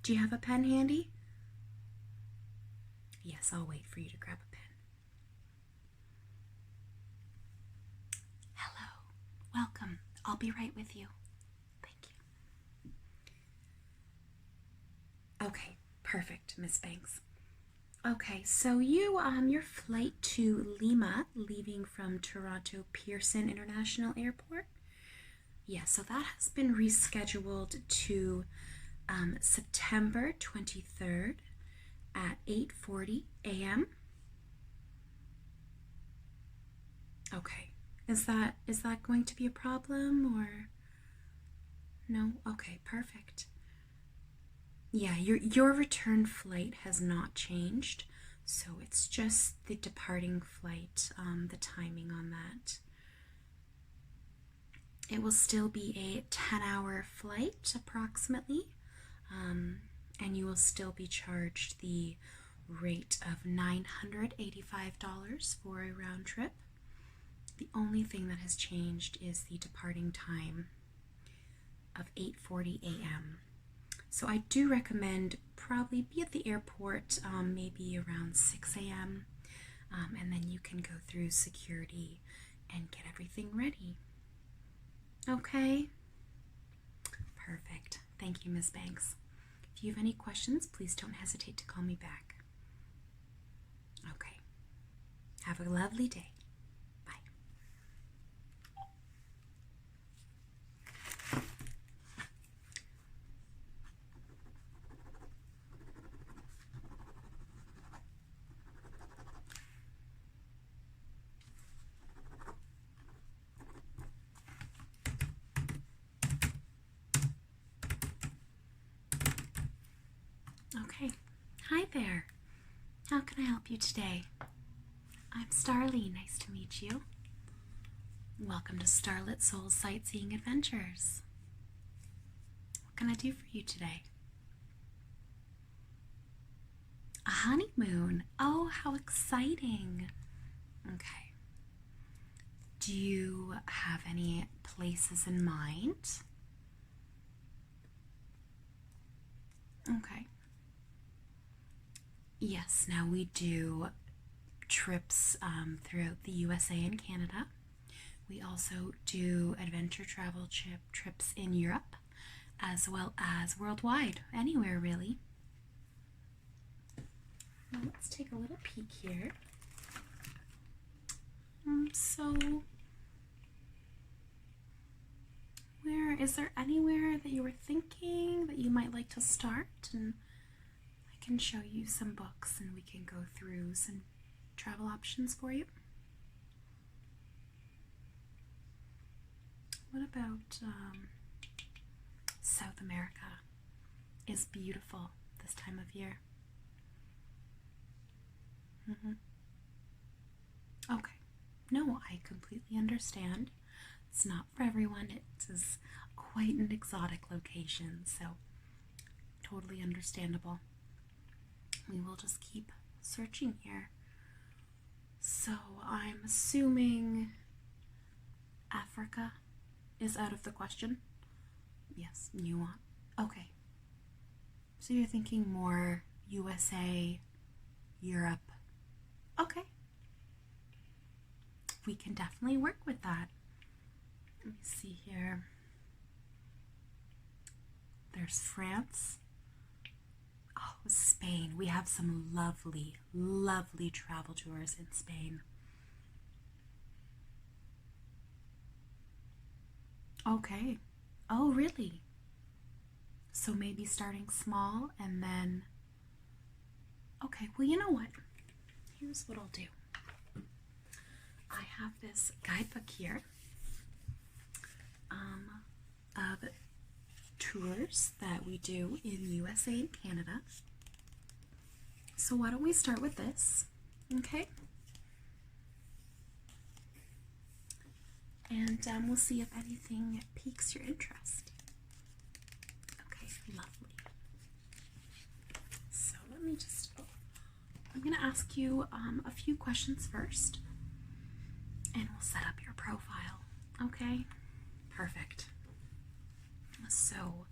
Do you have a pen handy? Yes, I'll wait for you to grab a pen. Hello. Welcome. I'll be right with you. Thank you. Okay, perfect, Miss Banks. Okay, so your flight to Lima, leaving from Toronto Pearson International Airport. Yeah, so that has been rescheduled to September 23rd at 8:40 a.m. Okay. Is that going to be a problem or no? Okay, perfect. Yeah, your return flight has not changed, so it's just the departing flight, the timing on that. It will still be a 10-hour flight approximately, and you will still be charged the rate of $985 for a round trip. The only thing that has changed is the departing time of 8:40 a.m. So I do recommend probably be at the airport maybe around 6 a.m. And then you can go through security and get everything ready. Okay? Perfect. Thank you, Ms. Banks. If you have any questions, please don't hesitate to call me back. Okay. Have a lovely day. Okay. Hi there. How can I help you today? I'm Starly. Nice to meet you. Welcome to Starlit Souls Sightseeing Adventures. What can I do for you today? A honeymoon. Oh, how exciting. Okay. Do you have any places in mind? Okay. Yes, now we do trips throughout the USA and Canada. We also do adventure travel trips in Europe, as well as worldwide, anywhere really. Now let's take a little peek here. Is there anywhere that you were thinking that you might like to start? And I can show you some books and we can go through some travel options for you. What about South America? Is beautiful this time of year. Okay. No, I completely understand. It's not for everyone. It is quite an exotic location, so totally understandable. We will just keep searching here. So I'm assuming Africa is out of the question. Yes, you want. Okay. So you're thinking more USA, Europe. Okay. We can definitely work with that. Let me see here. There's France. Oh, Spain. We have some lovely, lovely travel tours in Spain. Okay. Oh, really? So maybe starting small and then... Okay, well, you know what? Here's what I'll do. I have this guidebook here of tours that we do in USA and Canada. So why don't we start with this, okay? And we'll see if anything piques your interest. Okay, lovely. So let me just, I'm gonna ask you a few questions first, and we'll set up your profile, okay? Perfect. So,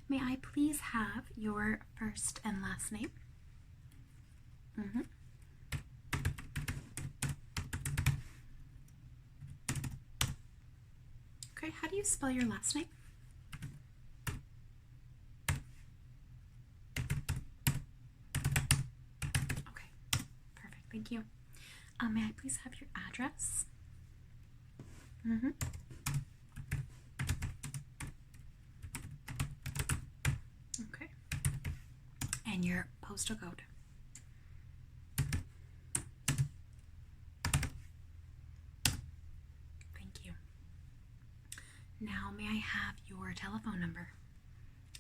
May I please have your first and last name? Okay, how do you spell your last name? Okay, perfect, thank you. May I please have your address? Okay. And your postal code? Thank you. Now, may I have your telephone number?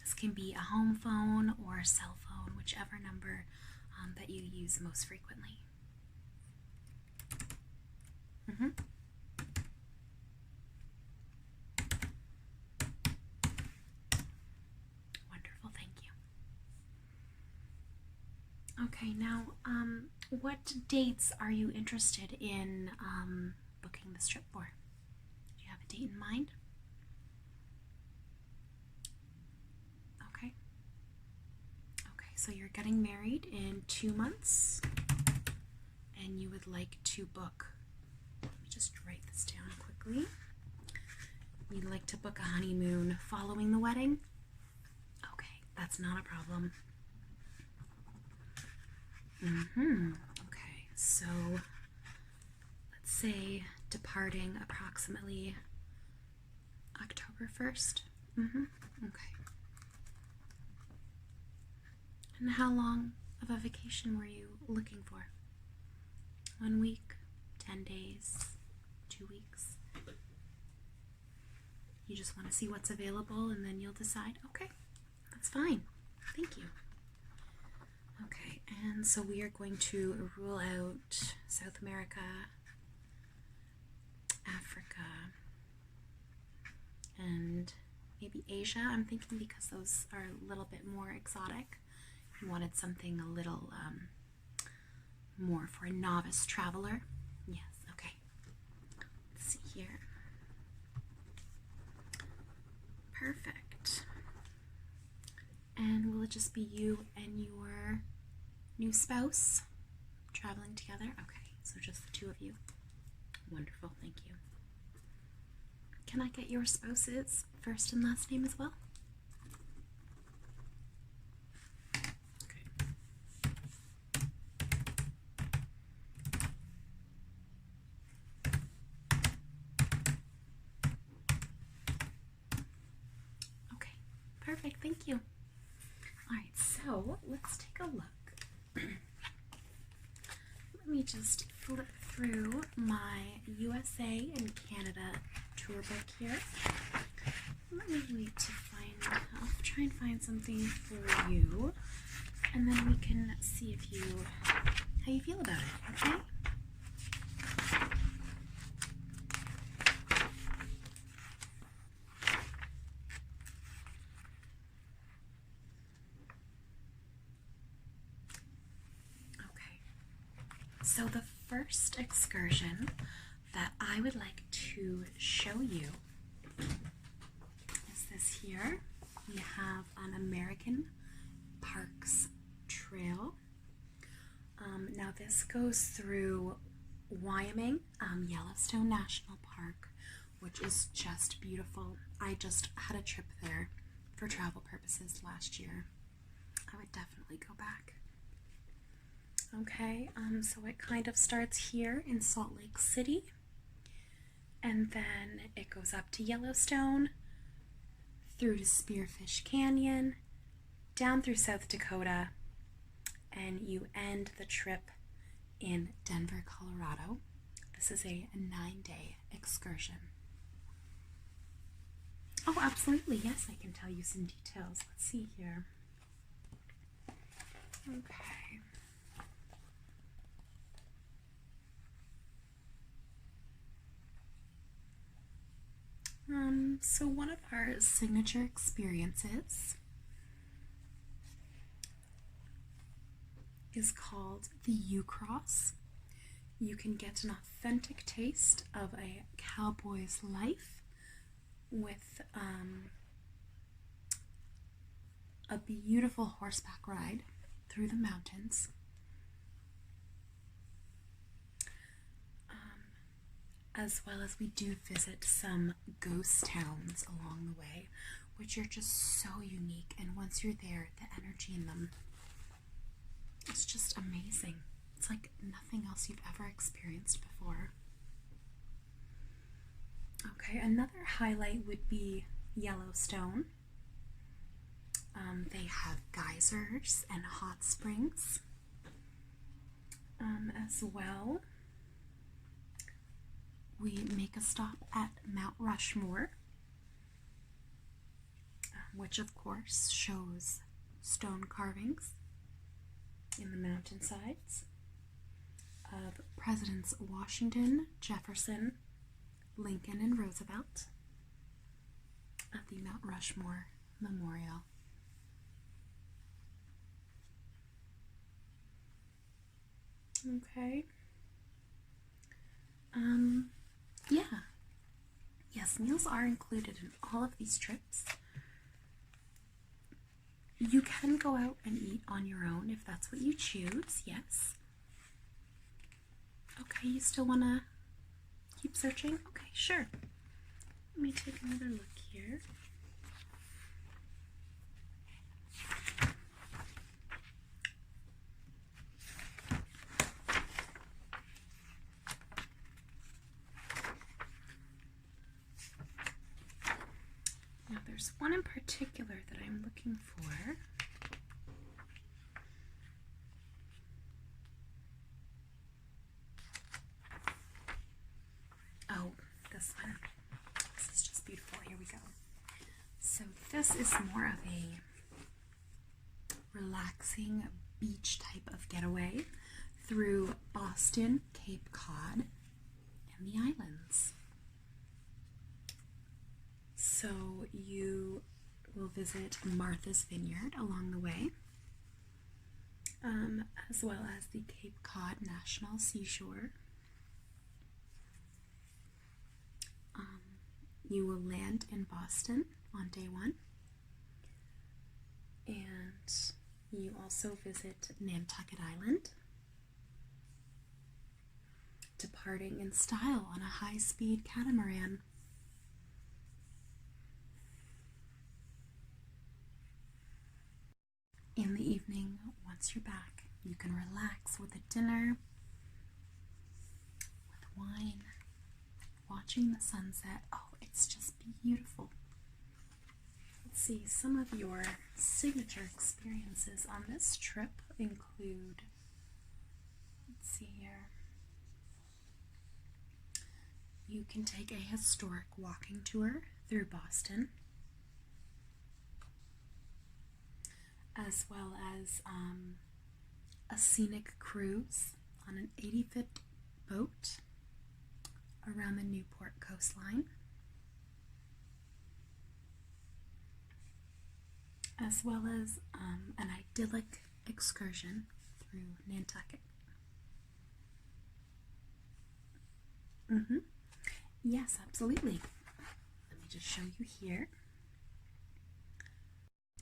This can be a home phone or a cell phone, whichever number that you use most frequently. Wonderful, thank you. Okay, now, what dates are you interested in booking this trip for? Do you have a date in mind? Okay. Okay, so you're getting married in 2 months, and you would like to book. Let me just write this down quickly. You'd like to book a honeymoon following the wedding? Okay, that's not a problem. Okay, so let's say departing approximately October 1st. Okay. And how long of a vacation were you looking for? 1 week, 10 days, 2 weeks? You just want to see what's available and then you'll decide? Okay, that's fine. Thank you. Okay, and so we are going to rule out South America, Africa, and maybe Asia. I'm thinking because those are a little bit more exotic. You wanted something a little more for a novice traveler. Yes, okay. Let's see here. Perfect. And will it just be you and your new spouse traveling together? Okay, so just the two of you. Wonderful, thank you. Can I get your spouse's first and last name as well? Okay. Okay, perfect, thank you. Alright, so let's take a look. Let me just flip through my USA and Canada tour book here. Let me wait to find, I'll try and find something for you, and then we can see if you, how you feel about it, okay? So the first excursion that I would like to show you is this here. We have an American Parks Trail. Now this goes through Wyoming, Yellowstone National Park, which is just beautiful. I just had a trip there for travel purposes last year. I would definitely go back. Okay, so it kind of starts here in Salt Lake City, and then it goes up to Yellowstone, through to Spearfish Canyon, down through South Dakota, and you end the trip in Denver, Colorado. This is a 9-day excursion. Oh, absolutely, yes, I can tell you some details. Let's see here. Okay. So one of our signature experiences is called the U-Cross. You can get an authentic taste of a cowboy's life with a beautiful horseback ride through the mountains. As well as we do visit some ghost towns along the way, which are just so unique. And once you're there, the energy in them, it's just amazing. It's like nothing else you've ever experienced before. Okay, another highlight would be Yellowstone. They have geysers and hot springs as well. We make a stop at Mount Rushmore, which of course shows stone carvings in the mountainsides of Presidents Washington, Jefferson, Lincoln, and Roosevelt at the Mount Rushmore Memorial. Okay. Yeah. Yes, meals are included in all of these trips. You can go out and eat on your own if that's what you choose, yes. Okay, you still want to keep searching? Okay, sure. Let me take another look here. Now there's one in particular that I'm looking for. Oh, this one. This is just beautiful. Here we go. So this is more of a relaxing beach type of getaway through Boston, Cape Cod, and the islands. So you will visit Martha's Vineyard along the way, as well as the Cape Cod National Seashore. You will land in Boston on day 1, and you also visit Nantucket Island, departing in style on a high-speed catamaran. In the evening, once you're back, you can relax with a dinner, with wine, watching the sunset. Oh, it's just beautiful. Let's see, some of your signature experiences on this trip include, let's see here, you can take a historic walking tour through Boston, as well as a scenic cruise on an 80-foot boat around the Newport coastline, as well as an idyllic excursion through Nantucket. Yes, absolutely. Let me just show you here.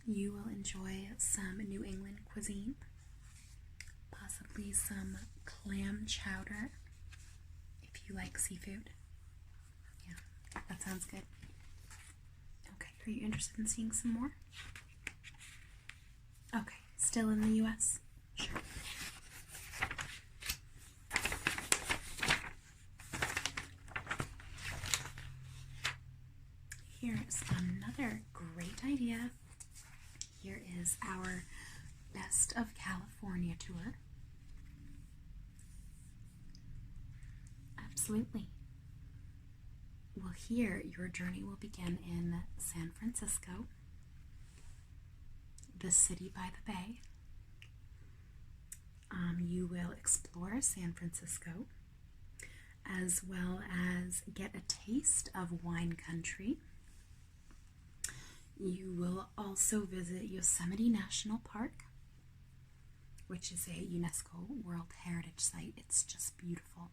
You will enjoy some New England cuisine, possibly some clam chowder if you like seafood. Yeah, that sounds good. Okay, are you interested in seeing some more? Okay, still in the US? Sure. Here is another great idea. Here is our Best of California tour. Absolutely. Well, here your journey will begin in San Francisco, the city by the bay. You will explore San Francisco, as well as get a taste of wine country. You will also visit Yosemite National Park, which is a UNESCO World Heritage Site. It's just beautiful.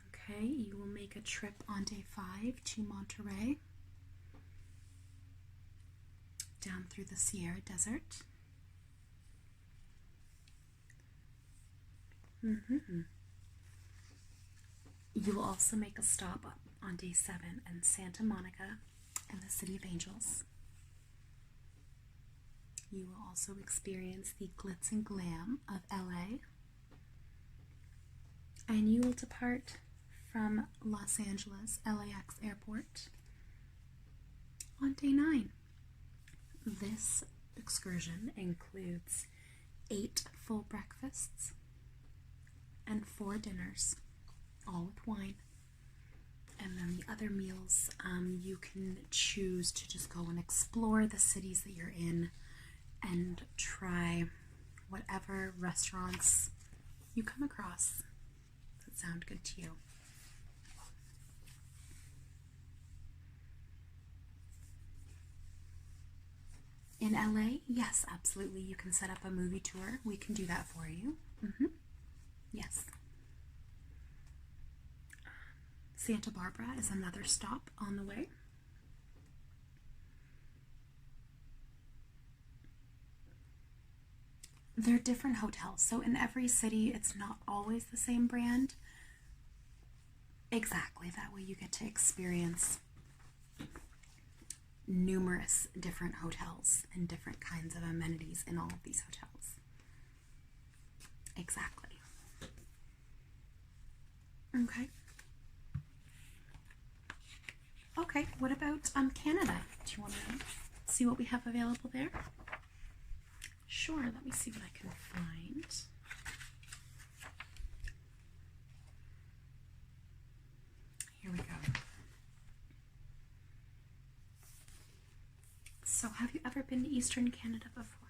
Okay, you will make a trip on day 5 to Monterey, down through the Sierra Desert. You will also make a stop on day 7 in Santa Monica and the City of Angels. You will also experience the glitz and glam of LA. And you will depart from Los Angeles LAX Airport on day 9. This excursion includes 8 full breakfasts and 4 dinners, all with wine. And then the other meals, you can choose to just go and explore the cities that you're in and try whatever restaurants you come across that sound good to you. In LA, yes, absolutely. You can set up a movie tour. We can do that for you. Yes. Santa Barbara is another stop on the way. They're different hotels, so in every city it's not always the same brand. Exactly, that way you get to experience numerous different hotels and different kinds of amenities in all of these hotels. Exactly. Okay. Okay, what about Canada? Do you want to see what we have available there? Sure, let me see what I can find. Here we go. So, have you ever been to Eastern Canada before?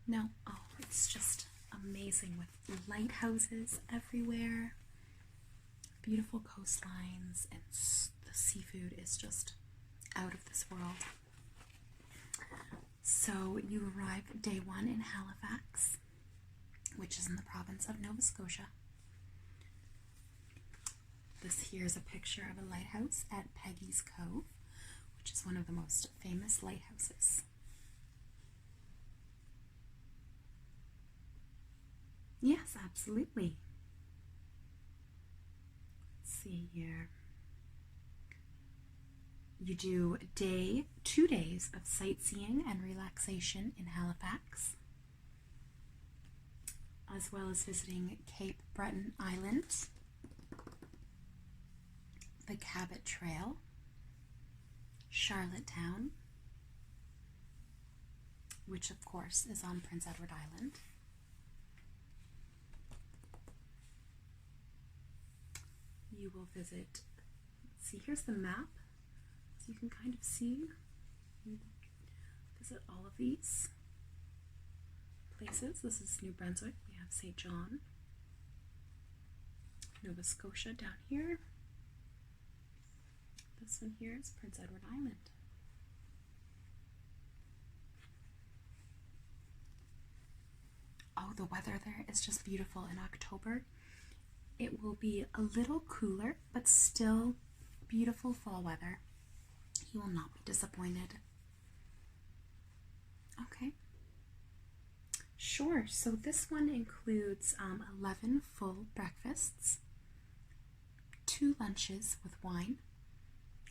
No? Oh, it's just amazing with lighthouses everywhere, beautiful coastlines, and the seafood is just out of this world. So you arrive day 1 in Halifax, which is in the province of Nova Scotia. This here is a picture of a lighthouse at Peggy's Cove, which is one of the most famous lighthouses. Yes, absolutely. Let's see here. You do 2 days of sightseeing and relaxation in Halifax, as well as visiting Cape Breton Island, the Cabot Trail, Charlottetown, which of course is on Prince Edward Island, you will visit, let's see, here's the map. You can kind of see, visit all of these places. This is New Brunswick. We have St. John, Nova Scotia down here. This one here is Prince Edward Island. Oh, the weather there is just beautiful in October. It will be a little cooler, but still beautiful fall weather. You will not be disappointed. Okay. Sure, so this one includes 11 full breakfasts, 2 lunches with wine,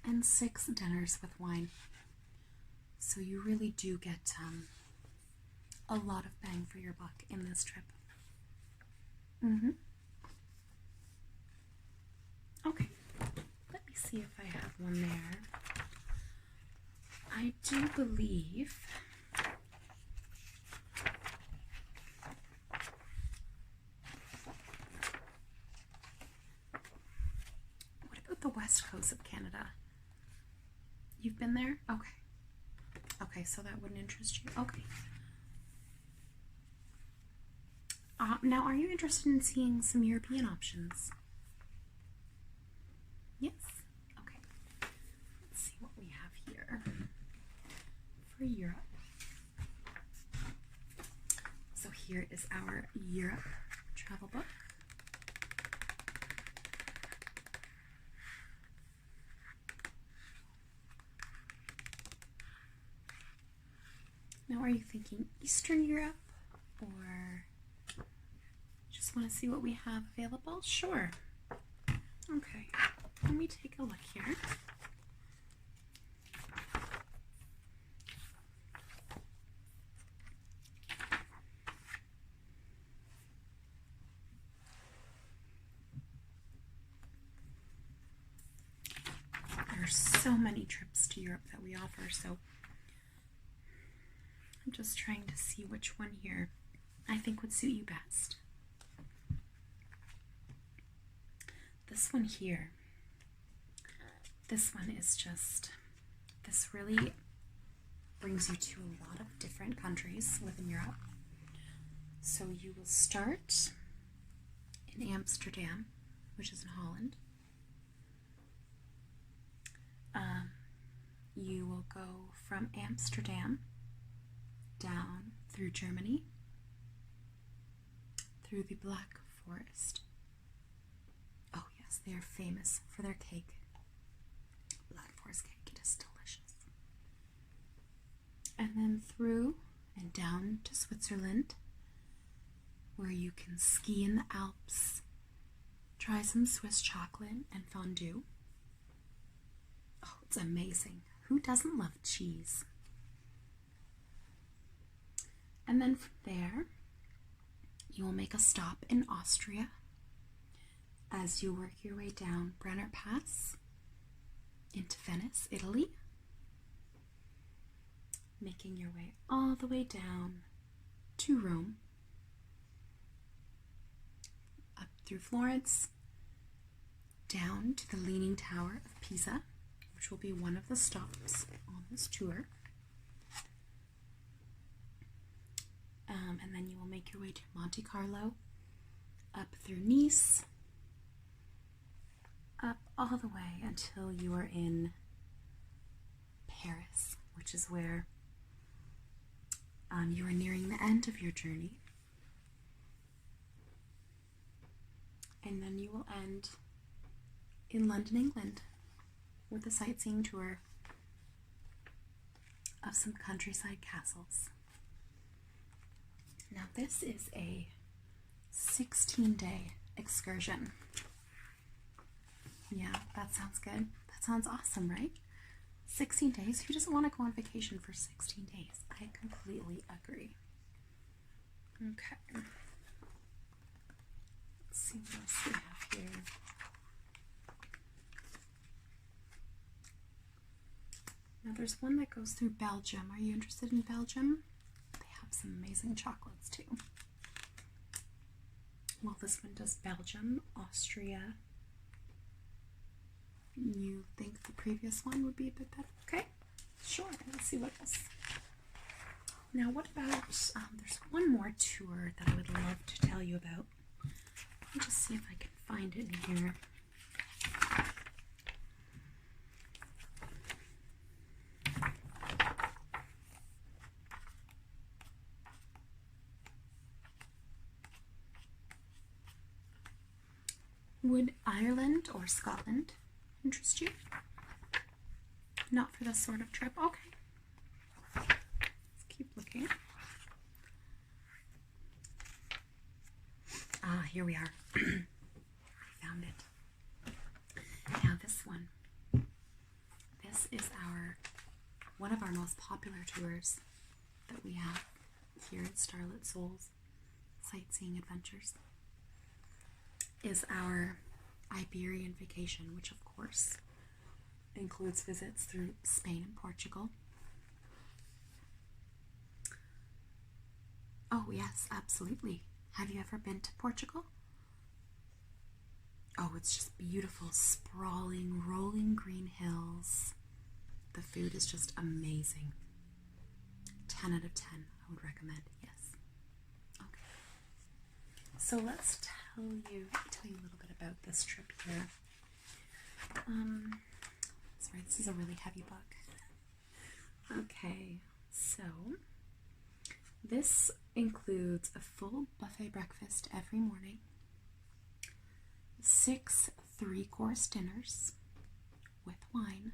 and 6 dinners with wine. So you really do get a lot of bang for your buck in this trip. Okay, let me see if I have one there. I do believe what about the west coast of Canada? You've been there? Okay. Okay, so that wouldn't interest you? Okay. Now, are you interested in seeing some European options? Yes? Okay. Let's see what we have here for Europe. So here is our Europe travel book. Now, are you thinking Eastern Europe, or just want to see what we have available? Sure. Okay, let me take a look here. There's so many trips to Europe that we offer, so I'm just trying to see which one here I think would suit you best. This one here, this one is just, this really brings you to a lot of different countries within Europe. So you will start in Amsterdam, which is in Holland. You will go from Amsterdam down through Germany, through the Black Forest. Oh yes, they are famous for their cake. Black Forest cake, it is delicious. And then through and down to Switzerland, where you can ski in the Alps, try some Swiss chocolate and fondue. Oh, it's amazing. Who doesn't love cheese? And then from there, you will make a stop in Austria as you work your way down Brenner Pass into Venice, Italy, making your way all the way down to Rome, up through Florence, down to the Leaning Tower of Pisa, which will be one of the stops on this tour. And then you will make your way to Monte Carlo, up through Nice, up all the way until you are in Paris, which is where you are nearing the end of your journey. And then you will end in London, England, with a sightseeing tour of some countryside castles. Now this is a 16-day excursion. Yeah, that sounds good. That sounds awesome, right? 16 days? Who doesn't want to go on vacation for 16 days? I completely agree. Okay. Let's see what else we have here. Now there's one that goes through Belgium. Are you interested in Belgium? They have some amazing chocolates too. Well, this one does Belgium, Austria. You think the previous one would be a bit better? Okay, sure. Let's see what else. Now, what about, there's one more tour that I would love to tell you about. Let me just see if I can find it in here. Would Ireland or Scotland interest you? Not for this sort of trip? Okay. Let's keep looking. Ah, here we are. I found it. Now this one. This is one of our most popular tours that we have here at Starlit Souls Sightseeing Adventures. Is our Iberian Vacation, which of course includes visits through Spain and Portugal. Oh yes, absolutely. Have you ever been to Portugal? Oh, it's just beautiful, sprawling, rolling green hills. The food is just amazing. 10 out of 10, I would recommend, yes. Okay. So let's tell you a little bit about this trip here. Sorry, this is a really heavy book. Okay, so this includes a full buffet breakfast every morning, 6 3-course dinners with wine.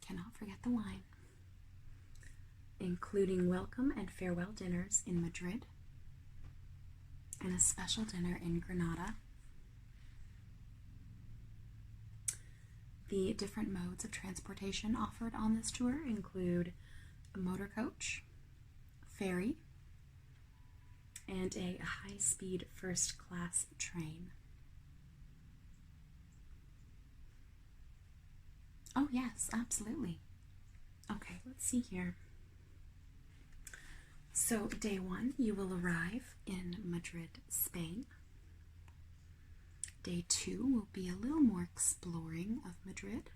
Cannot forget the wine. including welcome and farewell dinners in Madrid and a special dinner in Granada. The different modes of transportation offered on this tour include a motor coach, ferry, and a high-speed first-class train. Oh yes, absolutely. Okay, let's see here. So day 1, you will arrive in Madrid, Spain. Day 2 will be a little more exploring of Madrid.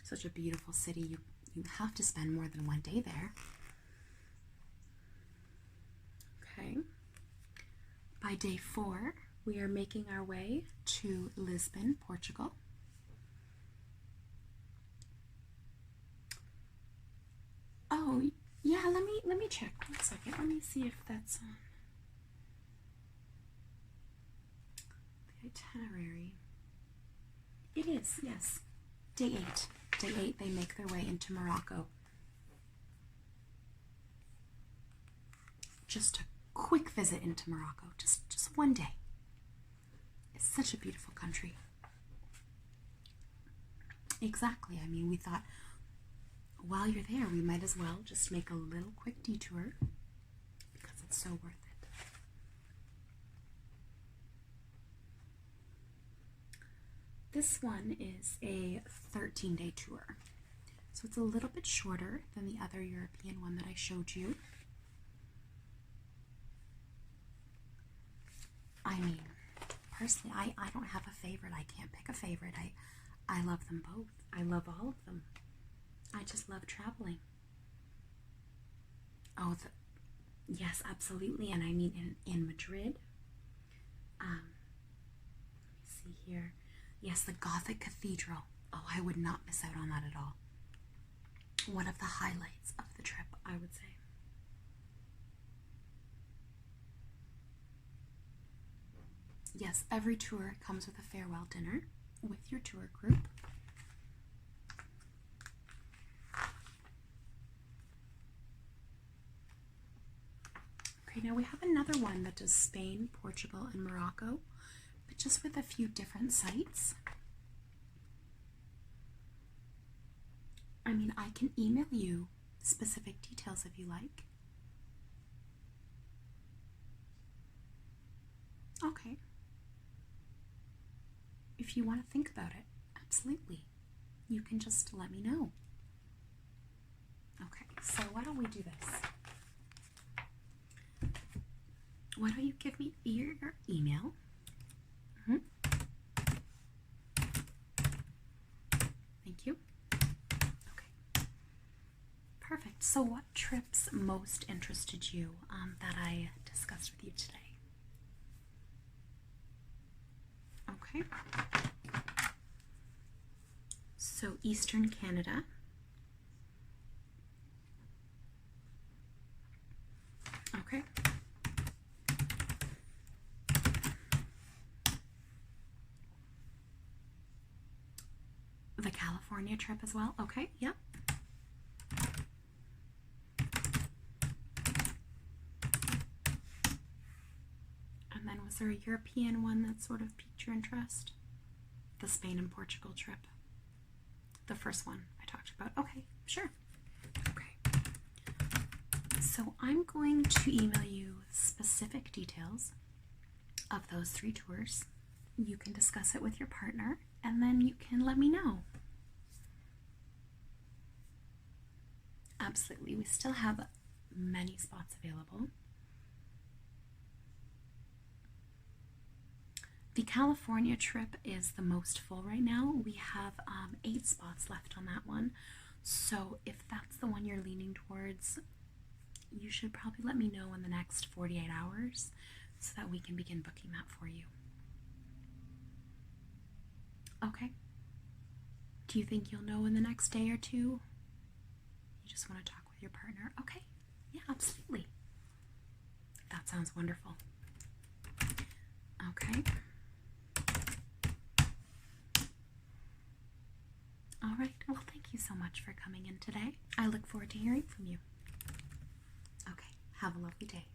Such a beautiful city, you have to spend more than one day there. Okay. By day 4, we are making our way to Lisbon, Portugal. Oh, yeah, let me check. 1 second. Let me see if that's on the itinerary. It is, yes. Day 8. Day 8, they make their way into Morocco. Just a quick visit into Morocco, just one day. It's such a beautiful country. Exactly. I mean, we thought while you're there, we might as well just make a little quick detour because it's so worth it. This one is a 13-day tour, so it's a little bit shorter than the other European one that I showed you. I mean, personally, I don't have a favorite. I can't pick a favorite. I love them both. I love all of them. I just love traveling. Oh, yes, absolutely. And I mean, in Madrid, let me see here. Yes, the Gothic Cathedral. Oh, I would not miss out on that at all. One of the highlights of the trip, I would say. Yes, every tour comes with a farewell dinner with your tour group. Okay, now we have another one that does Spain, Portugal, and Morocco, but just with a few different sites. I mean, I can email you specific details if you like. Okay. If you want to think about it, absolutely. You can just let me know. Okay, so why don't we do this? Why don't you give me your email? Thank you. Okay. Perfect. So what trips most interested you that I discussed with you today? Okay. So Eastern Canada. Okay. The California trip as well. Okay, yep. And then was there a European one that sort of piqued your interest? The Spain and Portugal trip. The first one I talked about. Okay, sure. Okay. So I'm going to email you specific details of those 3 tours. You can discuss it with your partner, and then you can let me know. Absolutely. We still have many spots available. The California trip is the most full right now. We have 8 spots left on that one. So if that's the one you're leaning towards, you should probably let me know in the next 48 hours so that we can begin booking that for you. Okay. Do you think you'll know in the next day or two? You just want to talk with your partner? Okay. Yeah, absolutely. That sounds wonderful. Okay. All right. Well, thank you so much for coming in today. I look forward to hearing from you. Have a lovely day.